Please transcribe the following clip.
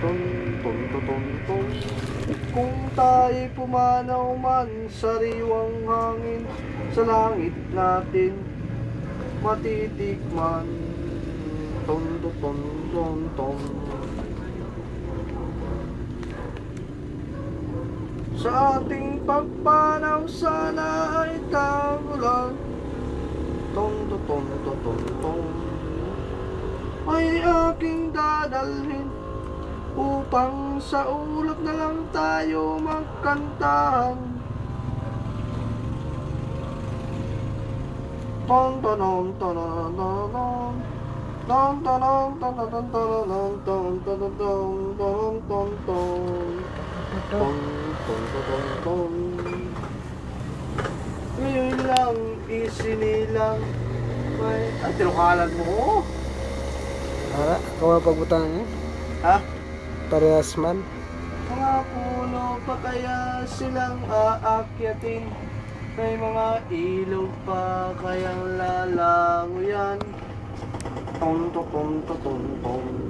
Ton, ton, ton, ton, ton. Kung tayo'y pumanaw man, sariwang hangin sa langit natin matitikman. Ton, ton, ton, ton, ton. Sa ating pagpanaw sana ay tagulan. Ton, ton, ton, ton, ton, ton. Ay aking dadalhin upang sa ulap na lang tayo magkantahan. Ton tonon tonon tonon ton tonon tonon tonon ton tonon tonon ton ton ton ton ton ton. Ngayon lang isinilang may tinukalan mo. Ara, kawa pagbutang niya. Ha? Parehas man. Mga puno pa kaya silang aakyatin? May mga ilog pa kayang lalangoyan? Ton to ton to ton ton.